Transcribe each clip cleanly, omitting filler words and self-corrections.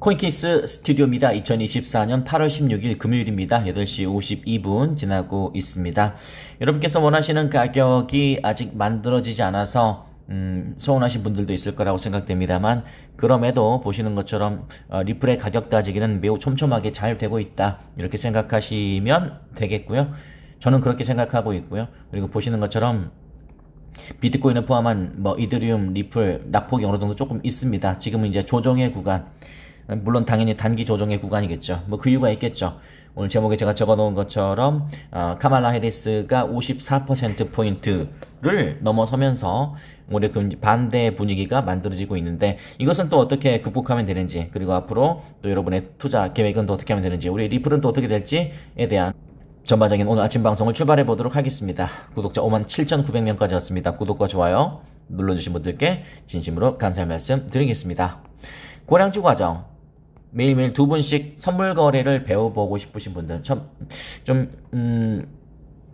코인케이스 스튜디오입니다. 2024년 8월 16일 금요일입니다. 8시 52분 지나고 있습니다. 여러분께서 원하시는 가격이 아직 만들어지지 않아서 서운하신 분들도 있을 거라고 생각됩니다만, 그럼에도 보시는 것처럼 리플의 가격 따지기는 매우 촘촘하게 잘 되고 있다, 이렇게 생각하시면 되겠고요. 저는 그렇게 생각하고 있고요. 그리고 보시는 것처럼 비트코인을 포함한 이더리움, 리플 낙폭이 어느 정도 조금 있습니다. 지금은 이제 조정의 구간, 물론 당연히 단기 조정의 구간이겠죠. 그 이유가 있겠죠. 오늘 제목에 제가 적어 놓은 것처럼 카말라 해리스가 54%포인트를 넘어서면서 올해 그 반대 분위기가 만들어지고 있는데, 이것은 또 어떻게 극복하면 되는지, 그리고 앞으로 또 여러분의 투자 계획은 또 어떻게 하면 되는지, 우리 리플은 또 어떻게 될지에 대한 전반적인 오늘 아침 방송을 출발해 보도록 하겠습니다. 구독자 57,900명까지 왔습니다. 구독과 좋아요 눌러주신 분들께 진심으로 감사의 말씀 드리겠습니다. 고량주 과정, 매일매일 두 분씩 선물 거래를 배워보고 싶으신 분들,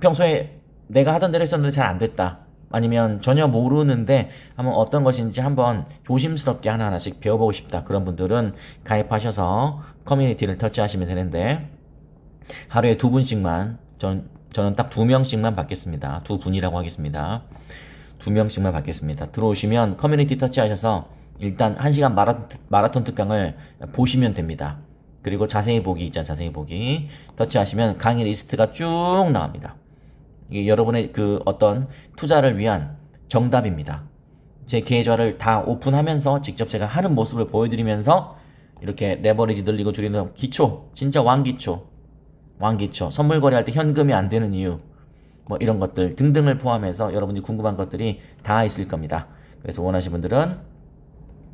평소에 내가 하던 대로 했었는데 잘 안 됐다, 아니면 전혀 모르는데 한번 어떤 것인지 한번 조심스럽게 하나하나씩 배워보고 싶다, 그런 분들은 가입하셔서 커뮤니티를 터치하시면 되는데, 하루에 두 분씩만, 저는 딱 2명씩만 받겠습니다. 두 분이라고 하겠습니다. 2명씩만 받겠습니다. 들어오시면 커뮤니티 터치하셔서 일단 1시간 마라톤 특강을 보시면 됩니다. 그리고 자세히 보기 있잖아요. 자세히 보기 터치하시면 강의 리스트가 쭉 나옵니다. 이게 여러분의 그 어떤 투자를 위한 정답입니다. 제 계좌를 다 오픈하면서 직접 제가 하는 모습을 보여드리면서 이렇게 레버리지 늘리고 줄이는 기초, 진짜 왕기초, 선물 거래할 때 현금이 안 되는 이유, 이런 것들 등등을 포함해서 여러분이 궁금한 것들이 다 있을 겁니다. 그래서 원하시는 분들은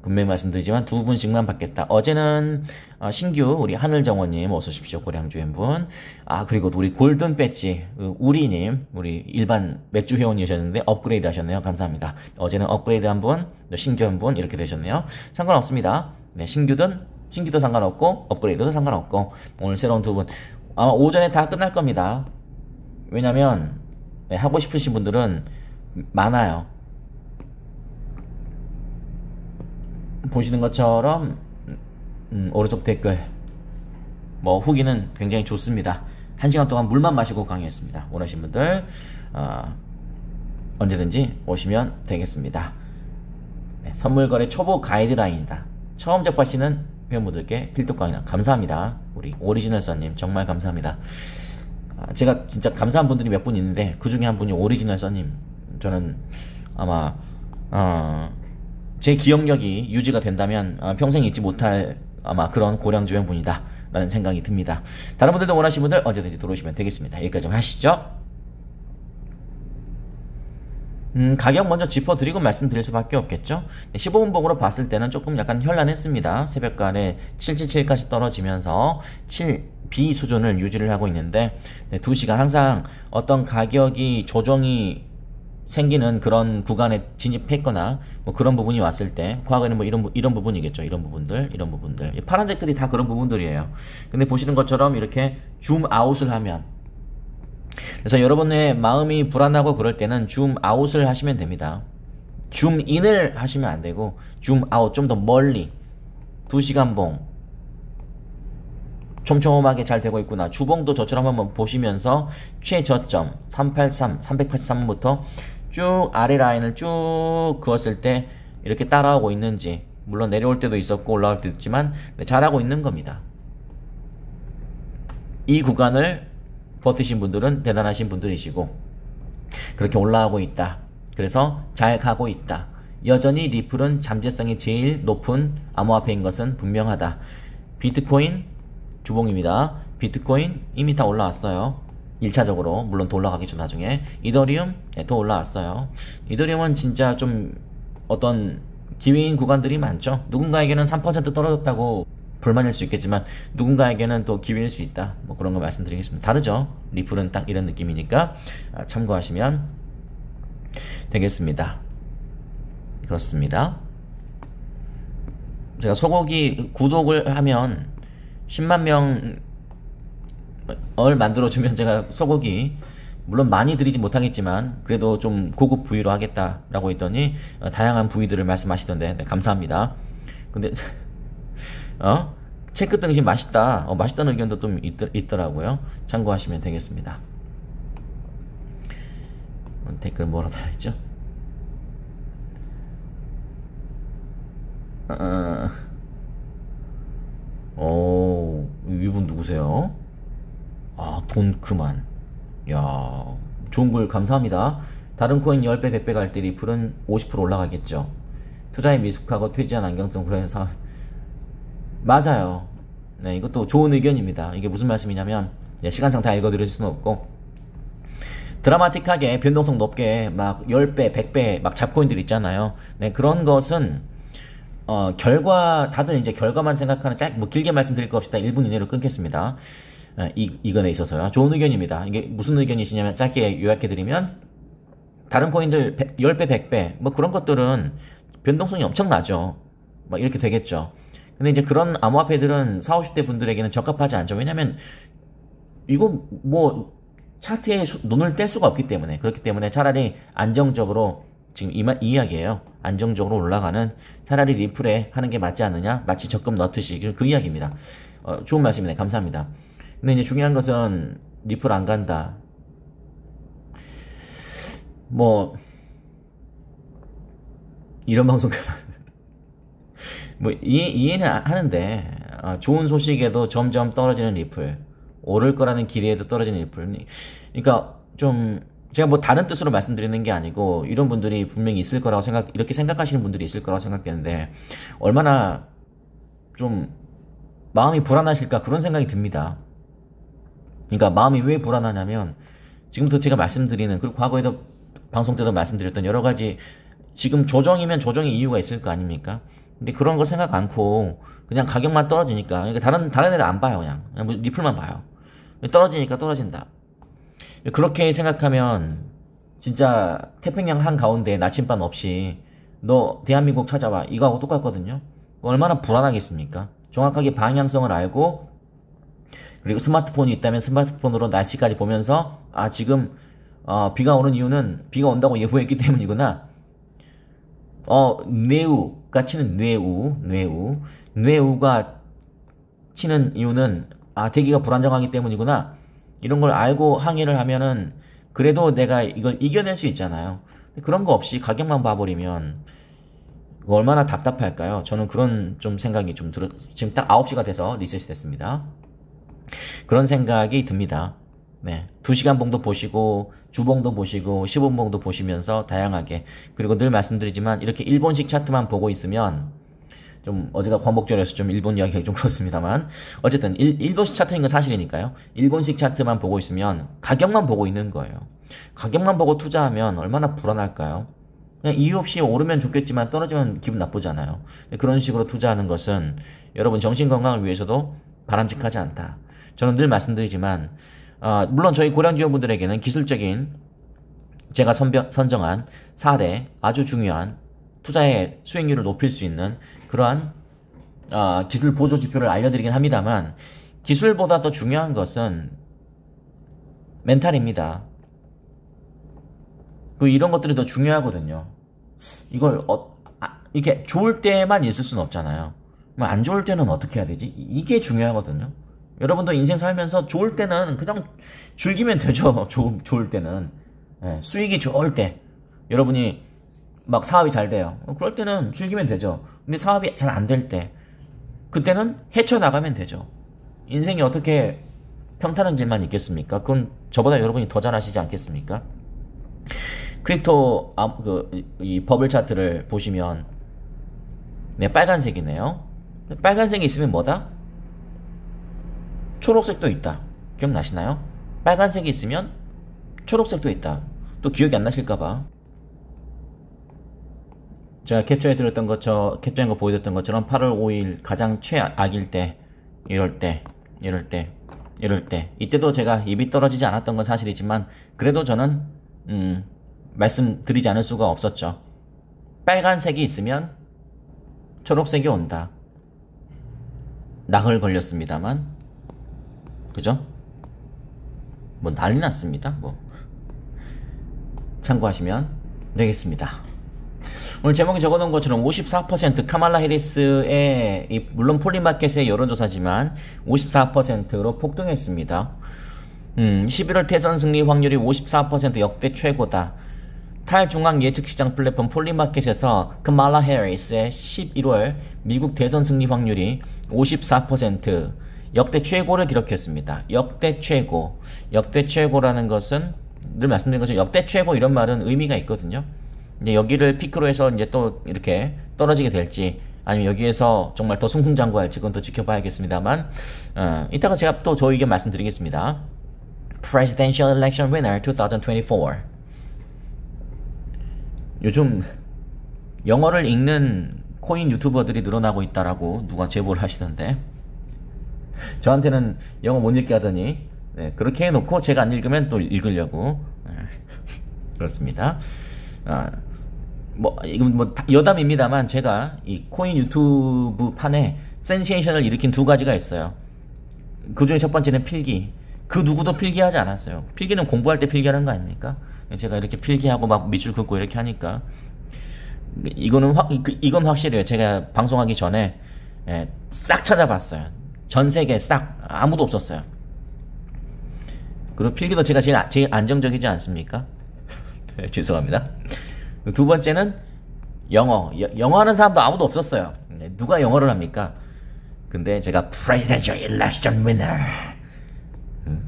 분명히 말씀드리지만 두 분씩만 받겠다. 어제는 신규 우리 하늘정원님 어서 오십시오. 고량주 한 그리고 우리 골든 배지 우리님, 우리 일반 맥주 회원이셨는데 업그레이드 하셨네요. 감사합니다. 어제는 업그레이드 한 분, 신규 한 분 이렇게 되셨네요. 상관없습니다. 네, 신규도 상관없고 업그레이드도 상관없고, 오늘 새로운 두 분 아마 오전에 다 끝날 겁니다. 왜냐면 하고 싶으신 분들은 많아요. 보시는 것처럼 오른쪽 댓글 후기는 굉장히 좋습니다. 1시간 동안 물만 마시고 강의했습니다. 원하시는 분들 언제든지 오시면 되겠습니다. 네, 선물거래 초보 가이드라인이다. 처음 접하시는 회원분들께 필독 강의나 감사합니다. 우리 오리지널서님 정말 감사합니다. 제가 진짜 감사한 분들이 몇 분 있는데 그 중에 한 분이 오리지널서님. 저는 아마 제 기억력이 유지가 된다면 평생 잊지 못할 아마 그런 고량주 회원분이다 라는 생각이 듭니다. 다른 분들도 원하시는 분들 언제든지 들어오시면 되겠습니다. 여기까지 좀 하시죠. 가격 먼저 짚어드리고 말씀드릴 수밖에 없겠죠. 15분봉으로 봤을 때는 조금 약간 현란했습니다. 새벽간에 777까지 떨어지면서 7B 수준을 유지를 하고 있는데, 2시간 항상 어떤 가격이 조정이 생기는 그런 구간에 진입했거나 그런 부분이 왔을 때, 과거에는 이런 부분이겠죠. 이런 부분들. 파란색들이 다 그런 부분들이에요. 근데 보시는 것처럼 이렇게 줌 아웃을 하면, 그래서 여러분의 마음이 불안하고 그럴 때는 줌 아웃을 하시면 됩니다. 줌 인을 하시면 안 되고 줌 아웃, 좀 더 멀리 2시간 봉 촘촘하게 잘 되고 있구나. 주봉도 저처럼 한번 보시면서 최저점 383부터 쭉 아래 라인을 쭉 그었을 때 이렇게 따라오고 있는지, 물론 내려올 때도 있었고 올라올 때도 있지만 잘하고 있는 겁니다. 이 구간을 버티신 분들은 대단하신 분들이시고, 그렇게 올라가고 있다. 그래서 잘 가고 있다. 여전히 리플은 잠재성이 제일 높은 암호화폐인 것은 분명하다. 비트코인 주봉입니다. 비트코인 이미 다 올라왔어요. 1차적으로, 물론 더 올라가겠죠 나중에. 이더리움 더 올라왔어요. 이더리움은 진짜 좀 어떤 기회인 구간들이 많죠. 누군가에게는 3% 떨어졌다고 불만일 수 있겠지만 누군가에게는 또 기회일 수 있다, 그런 거 말씀드리겠습니다. 다르죠. 리플은 딱 이런 느낌이니까 참고하시면 되겠습니다. 그렇습니다. 제가 구독을 하면 10만 명을 만들어주면 제가 소고기, 물론 많이 드리지 못하겠지만 그래도 좀 고급 부위로 하겠다라고 했더니 다양한 부위들을 말씀하시던데 감사합니다. 근데 체크 등심 맛있다. 맛있다는 의견도 좀 있더라고요. 참고하시면 되겠습니다. 댓글 뭐라 달아있죠? 이분 누구세요? 돈 그만. 야, 좋은 글 감사합니다. 다른 코인 10배, 100배 갈 때 리플은 50% 올라가겠죠. 투자에 미숙하고 퇴지한 안경성 그래서 맞아요. 네, 이것도 좋은 의견입니다. 이게 무슨 말씀이냐면 시간상 다 읽어드릴 수는 없고 드라마틱하게 변동성 높게 막 10배, 100배 막 잡코인들 있잖아요. 네, 그런 것은 결과 다들 이제 결과만 생각하는 뭐 길게 말씀드릴 거 없이 다 1분 이내로 끊겠습니다. 이건에 있어서요. 좋은 의견입니다. 이게 무슨 의견이시냐면 짧게 요약해드리면 다른 코인들 10배, 100배 뭐 그런 것들은 변동성이 엄청나죠. 막 이렇게 되겠죠. 근데 이제 그런 암호화폐들은 40, 50대 분들에게는 적합하지 않죠. 왜냐면 이거 뭐 차트에 눈을 뗄 수가 없기 때문에 그렇기 때문에 차라리 안정적으로 지금 이 이야기예요. 안정적으로 올라가는 차라리 리플에 하는 게 맞지 않느냐? 마치 적금 넣듯이 그 이야기입니다. 좋은 말씀이네. 감사합니다. 근데 이제 중요한 것은 리플 안 간다. 뭐 이런 방송 뭐 이해는 하는데 좋은 소식에도 점점 떨어지는 리플, 오를 거라는 기대에도 떨어지는 리플. 그러니까 좀 제가 뭐 다른 뜻으로 말씀드리는 게 아니고 이런 분들이 분명히 있을 거라고 이렇게 생각하시는 분들이 있을 거라고 생각되는데 얼마나 좀 마음이 불안하실까 그런 생각이 듭니다. 그러니까 마음이 왜 불안하냐면 지금부터 제가 말씀드리는 그리고 과거에도 방송 때도 말씀드렸던 여러 가지 지금 조정이면 조정의 이유가 있을 거 아닙니까? 근데 그런 거 생각 않고 그냥 가격만 떨어지니까 그러니까 다른 애를 안 봐요. 그냥 뭐 리플만 봐요. 떨어지니까 떨어진다. 그렇게 생각하면 진짜 태평양 한가운데 나침반 없이 너 대한민국 찾아와 이거하고 똑같거든요. 얼마나 불안하겠습니까? 정확하게 방향성을 알고 그리고 스마트폰이 있다면 스마트폰으로 날씨까지 보면서 지금 비가 오는 이유는 비가 온다고 예보했기 때문이구나. 뇌우가 치는 뇌우가 치는 이유는 대기가 불안정하기 때문이구나. 이런 걸 알고 항의를 하면은 그래도 내가 이걸 이겨낼 수 있잖아요. 그런 거 없이 가격만 봐버리면 얼마나 답답할까요? 저는 그런 좀 생각이 좀 지금 딱 9시가 돼서 리셋이 됐습니다. 그런 생각이 듭니다. 네, 2시간 봉도 보시고 주봉도 보시고 15봉도 보시면서 다양하게 그리고 늘 말씀드리지만 이렇게 일본식 차트만 보고 있으면 좀 어제가 광복절에서 좀 일본 이야기가 좀 그렇습니다만 어쨌든 일본식 차트인 건 사실이니까요. 일본식 차트만 보고 있으면 가격만 보고 있는 거예요. 가격만 보고 투자하면 얼마나 불안할까요? 그냥 이유 없이 오르면 좋겠지만 떨어지면 기분 나쁘잖아요. 그런 식으로 투자하는 것은 여러분 정신건강을 위해서도 바람직하지 않다. 저는 늘 말씀드리지만 물론 저희 고량주주분들에게는 기술적인 제가 선정한 4대 아주 중요한 투자의 수익률을 높일 수 있는 그러한 기술 보조 지표를 알려드리긴 합니다만 기술보다 더 중요한 것은 멘탈입니다. 이런 것들이 더 중요하거든요. 이걸 이렇게 좋을 때만 있을 수는 없잖아요. 안 좋을 때는 어떻게 해야 되지? 이게 중요하거든요. 여러분도 인생 살면서 좋을 때는 그냥 즐기면 되죠. 좋을 때는 수익이 좋을 때 여러분이 막 사업이 잘 돼요. 그럴 때는 즐기면 되죠. 근데 사업이 잘 안 될 때 그때는 헤쳐나가면 되죠. 인생이 어떻게 평탄한 길만 있겠습니까? 그건 저보다 여러분이 더 잘하시지 않겠습니까? 크립토 이 버블 차트를 보시면 빨간색이네요. 빨간색이 있으면 뭐다? 초록색도 있다. 기억나시나요? 빨간색이 있으면 초록색도 있다. 또 기억이 안 나실까봐 제가 캡처한 거 보여드렸던 것처럼 8월 5일 가장 최악일 때 이럴 때 이때도 제가 입이 떨어지지 않았던 건 사실이지만 그래도 저는 말씀드리지 않을 수가 없었죠. 빨간색이 있으면 초록색이 온다. 나흘 걸렸습니다만 그죠? 뭐 난리 났습니다. 뭐 참고하시면 되겠습니다. 오늘 제목에 적어놓은 것처럼 54% 카말라 해리스의 물론 폴리마켓의 여론조사지만 54%로 폭등했습니다. 11월 대선 승리 확률이 54% 역대 최고다. 탈중앙 예측시장 플랫폼 폴리마켓에서 카말라 해리스의 11월 미국 대선 승리 확률이 54% 역대 최고를 기록했습니다. 역대 최고. 역대 최고라는 것은 늘 말씀드린 것처럼 역대 최고 이런 말은 의미가 있거든요. 이제 여기를 피크로 해서 이제 또 이렇게 떨어지게 될지 아니면 여기에서 정말 더 승승장구할지 그건 또 지켜봐야겠습니다만 이따가 제가 또 저 의견 말씀드리겠습니다. Presidential Election Winner 2024. 요즘 영어를 읽는 코인 유튜버들이 늘어나고 있다라고 누가 제보를 하시던데 저한테는 영어 못 읽게 하더니 그렇게 해놓고 제가 안 읽으면 또 읽으려고 그렇습니다. 이건 여담입니다만 제가 이 코인 유튜브 판에 센세이션을 일으킨 두 가지가 있어요. 그 중에 첫 번째는 필기. 그 누구도 필기하지 않았어요. 필기는 공부할 때 필기하는 거 아닙니까? 제가 이렇게 필기하고 막 밑줄 긋고 이렇게 하니까 이건 확실해요. 제가 방송하기 전에 싹 찾아봤어요. 전 세계 싹 아무도 없었어요. 그리고 필기도 제가 제일 안정적이지 않습니까? 네, 죄송합니다. 두 번째는 영어 하는 사람도 아무도 없었어요. 누가 영어를 합니까? 근데 제가 Presidential Election Winner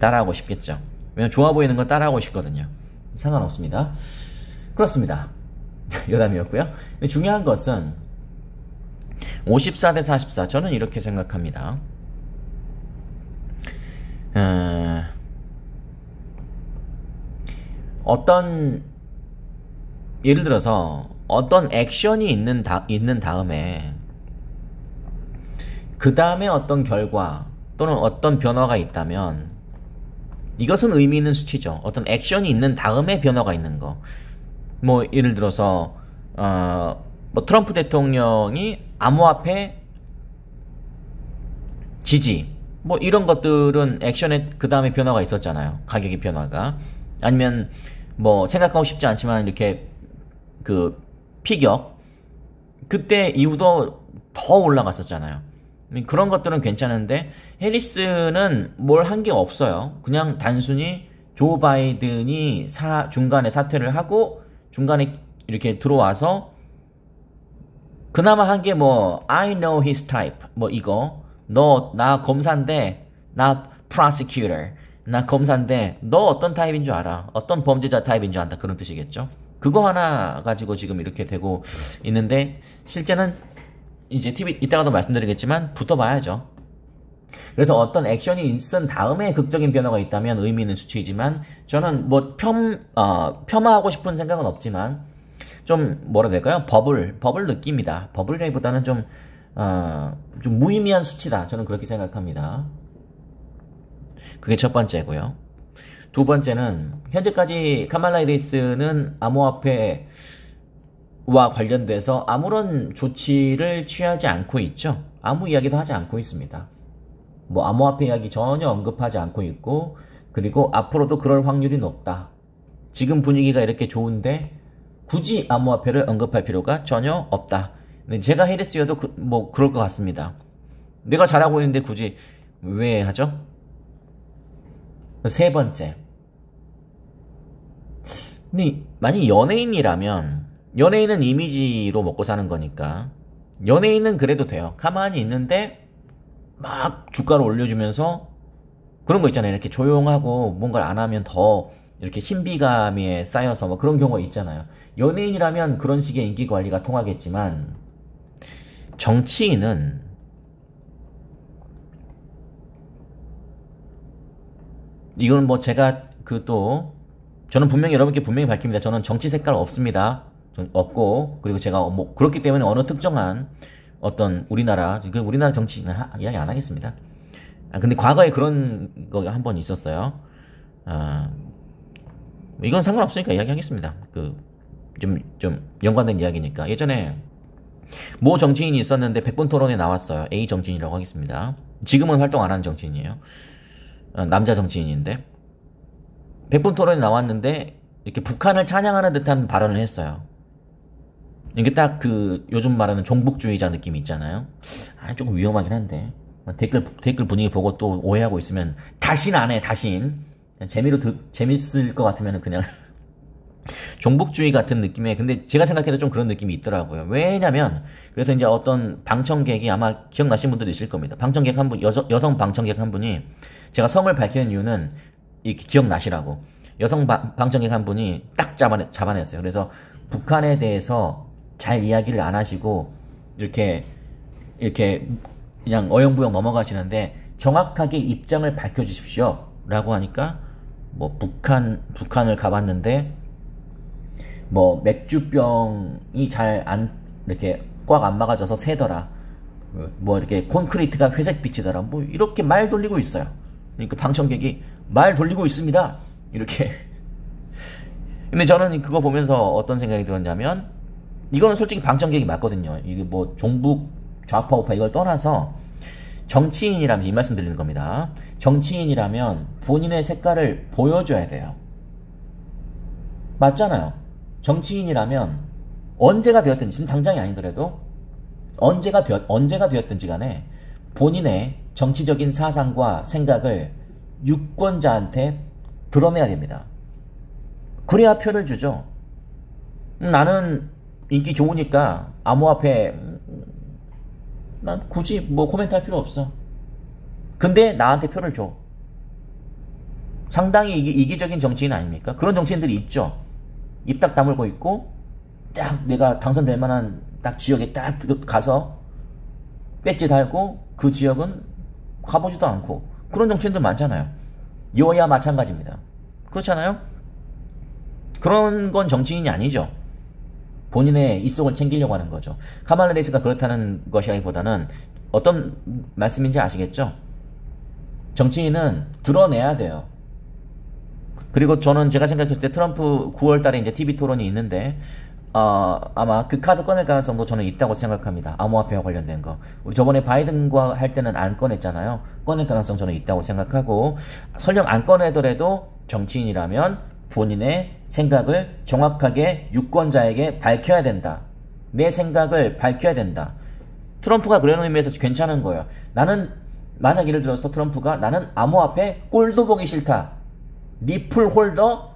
따라하고 싶겠죠. 왜냐면 좋아 보이는 건 따라하고 싶거든요. 상관없습니다. 그렇습니다. 여담이었고요. 중요한 것은 54대 44 저는 이렇게 생각합니다. 예를 들어서 어떤 액션이 있는 다음에 그 다음에 어떤 결과 또는 어떤 변화가 있다면 이것은 의미 있는 수치죠. 어떤 액션이 있는 다음에 변화가 있는 거. 뭐 예를 들어서 트럼프 대통령이 암호화폐 지지 뭐 이런 것들은 액션에 그 다음에 변화가 있었잖아요. 가격의 변화가. 아니면 뭐 생각하고 싶지 않지만 이렇게 그 피격 그때 이후도 더 올라갔었잖아요. 그런 것들은 괜찮은데 해리스는 뭘 한 게 없어요. 그냥 단순히 조 바이든이 중간에 사퇴를 하고 중간에 이렇게 들어와서 그나마 한 게 뭐 I know his type 뭐 이거 나 검사인데 나 prosecutor 나 검사인데 너 어떤 타입인 줄 알아. 어떤 범죄자 타입인 줄 안다. 그런 뜻이겠죠. 그거 하나 가지고 지금 이렇게 되고 있는데 실제는 이제 TV 이따가도 말씀드리겠지만 붙어봐야죠. 그래서 어떤 액션이 있은 다음에 극적인 변화가 있다면 의미 있는 수치이지만 저는 뭐 폄하하고 싶은 생각은 없지만 좀 뭐라 될까요? 버블 느낌이다. 버블이라기보다는 좀 무의미한 수치다. 저는 그렇게 생각합니다. 그게 첫 번째고요. 두 번째는 현재까지 카말라 해리스는 암호화폐와 관련돼서 아무런 조치를 취하지 않고 있죠. 아무 이야기도 하지 않고 있습니다. 뭐 암호화폐 이야기 전혀 언급하지 않고 있고 그리고 앞으로도 그럴 확률이 높다. 지금 분위기가 이렇게 좋은데 굳이 암호화폐를 언급할 필요가 전혀 없다. 제가 해리스여도 뭐 그럴 것 같습니다. 내가 잘하고 있는데 굳이 왜 하죠? 세 번째. 근데 만약 연예인이라면 연예인은 이미지로 먹고 사는 거니까 연예인은 그래도 돼요. 가만히 있는데 막 주가를 올려주면서 그런 거 있잖아요. 이렇게 조용하고 뭔가를 안 하면 더 이렇게 신비감에 쌓여서 뭐 그런 경우가 있잖아요. 연예인이라면 그런 식의 인기 관리가 통하겠지만 정치인은 이건 뭐 제가 저는 분명히 여러분께 분명히 밝힙니다. 저는 정치 색깔 없습니다. 없고 그리고 제가 뭐 그렇기 때문에 어느 특정한 어떤 우리나라 정치 이야기 안 하겠습니다. 근데 과거에 그런 거가 한 번 있었어요. 이건 상관없으니까 이야기하겠습니다. 좀 연관된 이야기니까. 예전에 모 정치인이 있었는데 100분 토론에 나왔어요. A 정치인이라고 하겠습니다. 지금은 활동 안 하는 정치인이에요. 남자 정치인인데 100분 토론에 나왔는데 이렇게 북한을 찬양하는 듯한 발언을 했어요. 이게 딱 그 요즘 말하는 종북주의자 느낌이 있잖아요. 조금 위험하긴 한데 댓글 분위기 보고 또 오해하고 있으면 다신 안 해. 다신 재미로 재밌을 것 같으면 그냥 종북주의 같은 느낌의, 근데 제가 생각해도 좀 그런 느낌이 있더라고요. 왜냐면 그래서 이제 어떤 방청객이, 아마 기억나신 분들도 있을 겁니다. 방청객 한 분, 여성 방청객 한 분이, 제가 성을 밝히는 이유는 이렇게 기억나시라고, 여성 방청객 한 분이 딱 잡아냈어요. 그래서 북한에 대해서 잘 이야기를 안 하시고 이렇게 그냥 어영부영 넘어가시는데 정확하게 입장을 밝혀주십시오 라고 하니까, 뭐 북한을 가봤는데 뭐 맥주병이 잘 이렇게 꽉 안 막아져서 새더라, 뭐 이렇게 콘크리트가 회색빛이더라, 뭐 이렇게 말 돌리고 있어요. 그러니까 방청객이 말 돌리고 있습니다 이렇게. 근데 저는 그거 보면서 어떤 생각이 들었냐면, 이거는 솔직히 방청객이 맞거든요. 이게 뭐 종북 좌파 우파 이걸 떠나서 정치인이라면, 이 말씀 드리는 겁니다. 정치인이라면 본인의 색깔을 보여줘야 돼요. 맞잖아요. 정치인이라면 언제가 되었든지, 지금 당장이 아니더라도 언제가 되었든지 간에 본인의 정치적인 사상과 생각을 유권자한테 드러내야 됩니다. 그래야 표를 주죠. 나는 인기 좋으니까 암호화폐 난 굳이 뭐 코멘트 할 필요 없어. 근데 나한테 표를 줘. 상당히 이기적인 정치인 아닙니까? 그런 정치인들이 있죠. 입 딱 다물고 있고 딱 내가 당선될 만한 딱 지역에 딱 가서 배지 달고 그 지역은 가보지도 않고, 그런 정치인들 많잖아요. 여야 마찬가지입니다. 그렇잖아요? 그런 건 정치인이 아니죠. 본인의 이속을 챙기려고 하는 거죠. 카말라 해리스가 그렇다는 것이라기보다는, 어떤 말씀인지 아시겠죠? 정치인은 드러내야 돼요. 그리고 저는 제가 생각했을 때 트럼프 9월 달에 이제 TV 토론이 있는데, 아마 그 카드 꺼낼 가능성도 저는 있다고 생각합니다. 암호화폐와 관련된 거. 우리 저번에 바이든과 할 때는 안 꺼냈잖아요. 꺼낼 가능성 저는 있다고 생각하고, 설령 안 꺼내더라도 정치인이라면 본인의 생각을 정확하게 유권자에게 밝혀야 된다. 내 생각을 밝혀야 된다. 트럼프가 그런 의미에서 괜찮은 거예요. 나는, 만약 예를 들어서 트럼프가 나는 암호화폐 꼴도 보기 싫다. 리플 홀더,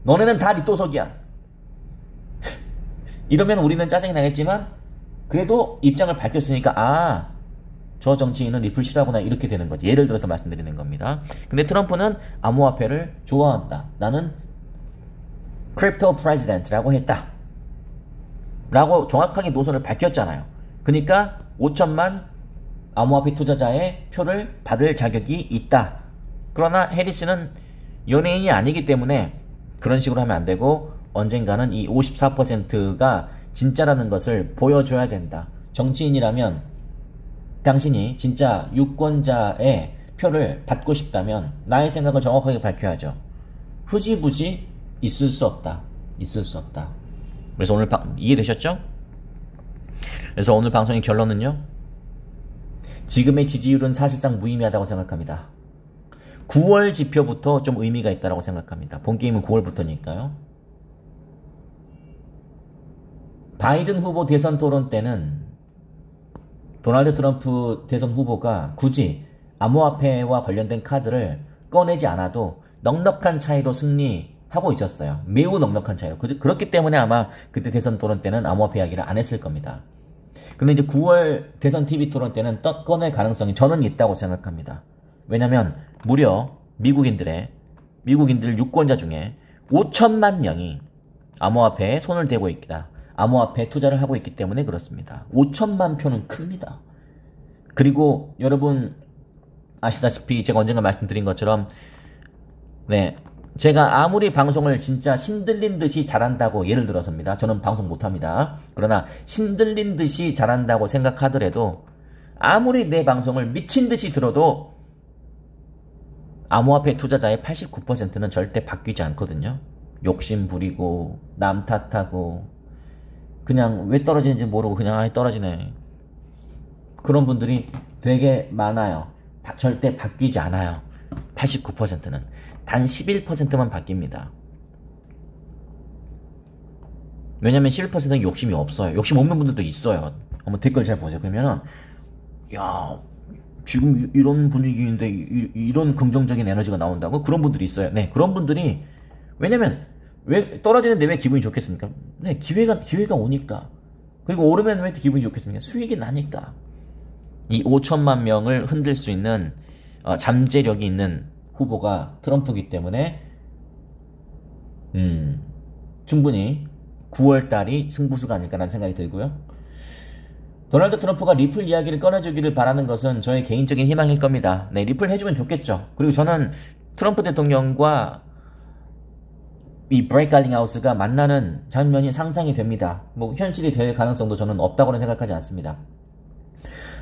너네는 다 리또석이야. 이러면 우리는 짜증이 나겠지만 그래도 입장을 밝혔으니까 저 정치인은 리플 싫어하구나, 이렇게 되는 거지. 예를 들어서 말씀드리는 겁니다. 근데 트럼프는 암호화폐를 좋아한다. 나는 크립토 프레지던트라고 했다. 라고 정확하게 노선을 밝혔잖아요. 그러니까 5천만 암호화폐 투자자의 표를 받을 자격이 있다. 그러나 해리스는 연예인이 아니기 때문에 그런 식으로 하면 안 되고, 언젠가는 이 54%가 진짜라는 것을 보여줘야 된다. 정치인이라면 당신이 진짜 유권자의 표를 받고 싶다면 나의 생각을 정확하게 밝혀야죠. 흐지부지 있을 수 없다. 있을 수 없다. 그래서 오늘 이해되셨죠? 그래서 오늘 방송의 결론은요, 지금의 지지율은 사실상 무의미하다고 생각합니다. 9월 지표부터 좀 의미가 있다고 생각합니다. 본게임은 9월부터니까요. 바이든 후보 대선 토론 때는 도널드 트럼프 대선 후보가 굳이 암호화폐와 관련된 카드를 꺼내지 않아도 넉넉한 차이로 승리하고 있었어요. 매우 넉넉한 차이로. 그렇기 때문에 아마 그때 대선 토론 때는 암호화폐 이야기를 안 했을 겁니다. 근데 이제 9월 대선 TV 토론 때는 꺼낼 가능성이 저는 있다고 생각합니다. 왜냐면 무려 미국인들 유권자 중에 5천만 명이 암호화폐에 손을 대고 있다. 암호화폐 투자를 하고 있기 때문에 그렇습니다. 5천만 표는 큽니다. 그리고 여러분 아시다시피 제가 언젠가 말씀드린 것처럼, 제가 아무리 방송을 진짜 신들린 듯이 잘한다고, 예를 들어서입니다. 저는 방송 못합니다. 그러나 신들린 듯이 잘한다고 생각하더라도, 아무리 내 방송을 미친 듯이 들어도 암호화폐 투자자의 89%는 절대 바뀌지 않거든요. 욕심 부리고 남 탓하고 그냥 왜 떨어지는지 모르고 그냥 떨어지네, 그런 분들이 되게 많아요. 절대 바뀌지 않아요. 89%는 단 11%만 바뀝니다. 왜냐면 11%는 욕심이 없어요. 욕심 없는 분들도 있어요. 한번 댓글 잘 보세요. 그러면은 야 지금 이런 분위기인데 이런 긍정적인 에너지가 나온다고? 그런 분들이 있어요. 네, 그런 분들이 왜냐면 왜 떨어지는데 왜 기분이 좋겠습니까? 네, 기회가 오니까. 그리고 오르면 왜 기분이 좋겠습니까? 수익이 나니까. 이 5천만 명을 흔들 수 있는 잠재력이 있는 후보가 트럼프이기 때문에 충분히 9월달이 승부수가 아닐까라는 생각이 들고요. 도널드 트럼프가 리플 이야기를 꺼내주기를 바라는 것은 저의 개인적인 희망일 겁니다. 네, 리플 해주면 좋겠죠. 그리고 저는 트럼프 대통령과 이 브레이크 갈링하우스가 만나는 장면이 상상이 됩니다. 뭐 현실이 될 가능성도 저는 없다고는 생각하지 않습니다.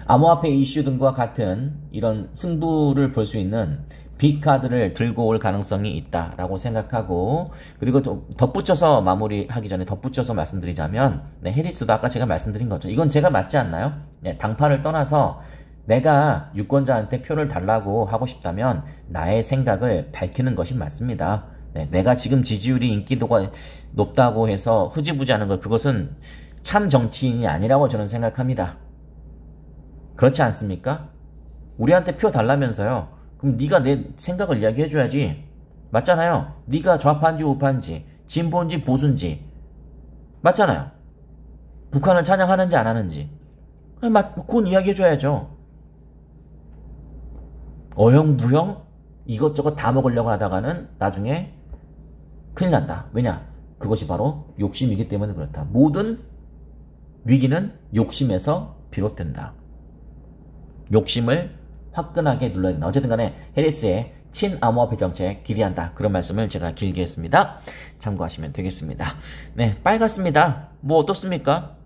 암호화폐 이슈 등과 같은 이런 승부를 볼 수 있는 빅카드를 들고 올 가능성이 있다라고 생각하고, 그리고 또 덧붙여서 마무리하기 전에 덧붙여서 말씀드리자면, 네, 해리스도 아까 제가 말씀드린 거죠. 이건 제가 맞지 않나요? 네, 당파를 떠나서 내가 유권자한테 표를 달라고 하고 싶다면 나의 생각을 밝히는 것이 맞습니다. 네, 내가 지금 지지율이 인기도가 높다고 해서 흐지부지하는 것, 그것은 참 정치인이 아니라고 저는 생각합니다. 그렇지 않습니까? 우리한테 표 달라면서요. 그럼 네가 내 생각을 이야기해줘야지. 맞잖아요. 네가 좌파인지 우파인지 진보인지 보수인지 맞잖아요. 북한을 찬양하는지 안 하는지 그건 이야기해줘야죠. 어영부영 이것저것 다 먹으려고 하다가는 나중에 큰일 난다. 왜냐? 그것이 바로 욕심이기 때문에 그렇다. 모든 위기는 욕심에서 비롯된다. 욕심을 화끈하게 눌러야 된다. 어쨌든 간에 해리스의 친암호화폐 정책 기대한다. 그런 말씀을 제가 길게 했습니다. 참고하시면 되겠습니다. 네, 빨갛습니다. 뭐 어떻습니까?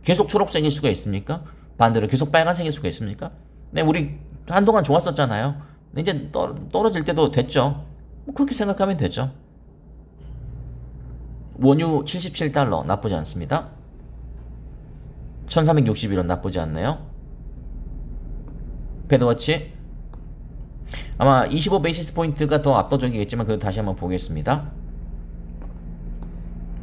계속 초록색일 수가 있습니까? 반대로 계속 빨간색일 수가 있습니까? 네, 우리 한동안 좋았었잖아요. 이제 떨어질 때도 됐죠. 그렇게 생각하면 되죠. 원유 77달러 나쁘지 않습니다. 1361원 나쁘지 않네요. 패드워치 아마 25 베이시스 포인트가 더 압도적이겠지만 그래도 다시 한번 보겠습니다.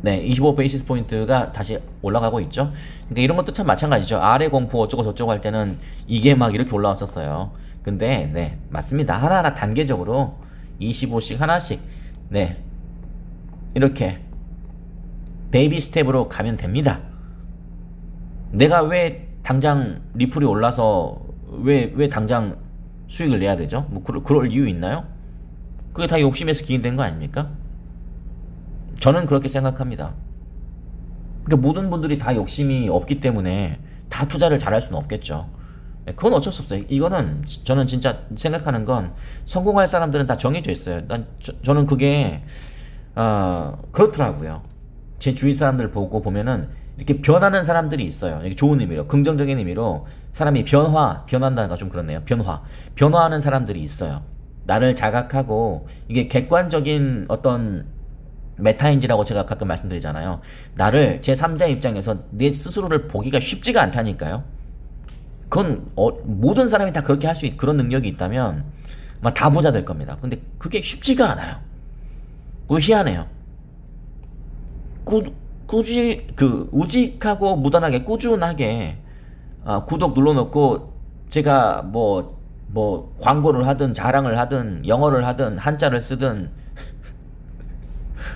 네, 25 베이시스 포인트가 다시 올라가고 있죠. 그러니까 이런 것도 참 마찬가지죠. 아래 공포 어쩌고 저쩌고 할 때는 이게 막 이렇게 올라왔었어요. 근데 네, 맞습니다. 하나하나 단계적으로 25씩 하나씩 네, 이렇게 베이비 스텝으로 가면 됩니다. 내가 왜 당장 리플이 올라서 왜 당장 수익을 내야 되죠? 뭐 그럴 이유 있나요? 그게 다 욕심에서 기인된 거 아닙니까? 저는 그렇게 생각합니다. 그러니까 모든 분들이 다 욕심이 없기 때문에 다 투자를 잘할 수는 없겠죠. 그건 어쩔 수 없어요. 이거는 저는 진짜 생각하는 건 성공할 사람들은 다 정해져 있어요. 저는 그게 그렇더라고요. 제 주위 사람들 보고 보면은 이렇게 변하는 사람들이 있어요. 이게 좋은 의미로, 긍정적인 의미로 사람이 변한다는 좀 그렇네요. 변화하는 사람들이 있어요. 나를 자각하고 이게 객관적인 어떤 메타인지라고 제가 가끔 말씀드리잖아요. 나를 제3자 입장에서 내 스스로를 보기가 쉽지가 않다니까요. 그건 모든 사람이 다 그렇게 할 수 있는 그런 능력이 있다면 아마 다 부자 될 겁니다. 근데 그게 쉽지가 않아요. 그거 희한해요. 우직하고 무던하게 꾸준하게 구독 눌러놓고 제가 뭐 광고를 하든 자랑을 하든 영어를 하든 한자를 쓰든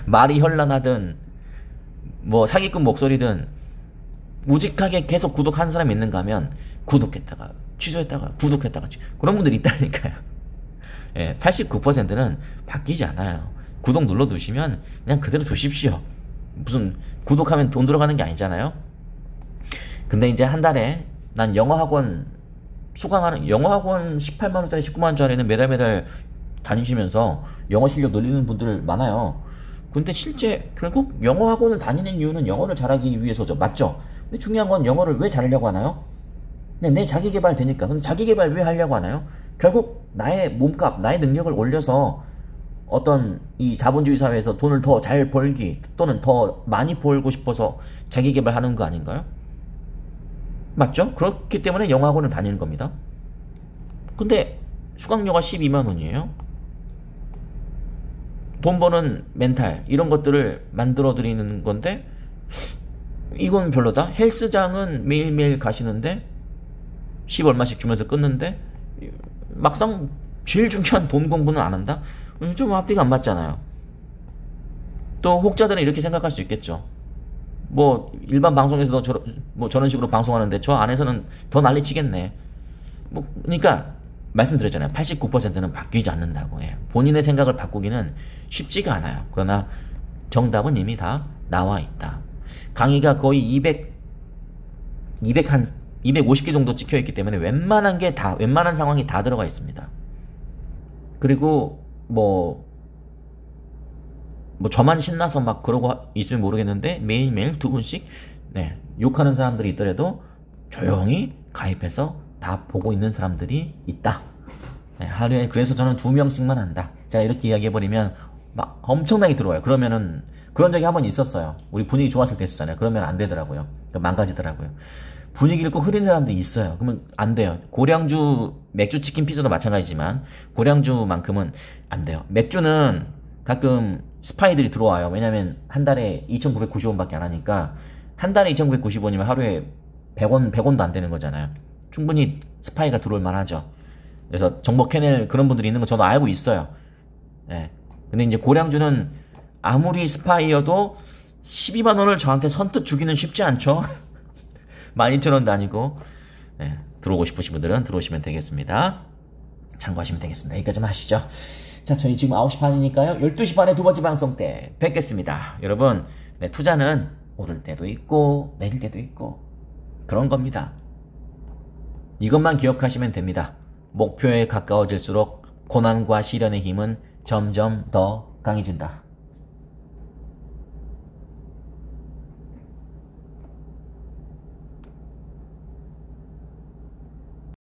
말이 현란하든 뭐 사기꾼 목소리든 우직하게 계속 구독하는 사람이 있는가 하면 구독했다가 취소했다가 구독했다가 그런 분들이 있다니까요. 예, 89%는 바뀌지 않아요. 구독 눌러두시면 그냥 그대로 두십시오. 무슨 구독하면 돈 들어가는 게 아니잖아요. 근데 이제 한 달에 난 영어학원 수강하는 영어학원 18만원짜리 19만원짜리는 매달 다니시면서 영어 실력 늘리는 분들 많아요. 근데 실제 결국 영어학원을 다니는 이유는 영어를 잘하기 위해서죠. 맞죠? 근데 중요한 건 영어를 왜 잘하려고 하나요? 네, 내 자기개발 되니까. 근데 자기개발 왜 하려고 하나요? 결국 나의 몸값, 나의 능력을 올려서 어떤 이 자본주의 사회에서 돈을 더 잘 벌기 또는 더 많이 벌고 싶어서 자기개발하는 거 아닌가요? 맞죠? 그렇기 때문에 영어학원을 다니는 겁니다. 근데 수강료가 12만원이에요. 돈 버는 멘탈 이런 것들을 만들어 드리는 건데 이건 별로다. 헬스장은 매일매일 가시는데 10 얼마씩 주면서 끊는데 막상 제일 중요한 돈 공부는 안 한다? 좀 앞뒤가 안 맞잖아요. 또 혹자들은 이렇게 생각할 수 있겠죠. 뭐 일반 방송에서도 저런 식으로 방송하는데 저 안에서는 더 난리치겠네. 뭐 그러니까 말씀드렸잖아요. 89%는 바뀌지 않는다고. 예. 본인의 생각을 바꾸기는 쉽지가 않아요. 그러나 정답은 이미 다 나와 있다. 강의가 거의 250개 정도 찍혀 있기 때문에 웬만한 상황이 다 들어가 있습니다. 그리고 뭐 저만 신나서 막 그러고 있으면 모르겠는데 매일매일 두 분씩 욕하는 사람들이 있더라도 조용히 가입해서 다 보고 있는 사람들이 있다. 하루에 그래서 저는 2명씩만 한다. 제가 이렇게 이야기해버리면 막 엄청나게 들어와요. 그러면은 그런 적이 한 번 있었어요. 우리 분위기 좋았을 때 있었잖아요. 그러면 안 되더라고요. 망가지더라고요. 분위기를 꼭 흐린 사람들이 있어요. 그러면 안 돼요. 고량주 맥주 치킨 피자도 마찬가지지만 고량주만큼은 안 돼요. 맥주는 가끔 스파이들이 들어와요. 왜냐면 한 달에 2,990원밖에 안 하니까 한 달에 2,990원이면 하루에 100원도 안 되는 거잖아요. 충분히 스파이가 들어올 만하죠. 그래서 정보 캐낼 그런 분들이 있는 거 저도 알고 있어요. 예. 근데 이제 고량주는 아무리 스파이여도 12만 원을 저한테 선뜻 주기는 쉽지 않죠. 12,000원도 아니고. 예. 들어오고 싶으신 분들은 들어오시면 되겠습니다. 참고하시면 되겠습니다. 여기까지만 하시죠. 자, 저희 지금 9시 반이니까요. 12시 반에 두 번째 방송 때 뵙겠습니다. 여러분, 투자는 오를 때도 있고 내릴 때도 있고 그런 겁니다. 이것만 기억하시면 됩니다. 목표에 가까워질수록 고난과 시련의 힘은 점점 더 강해진다.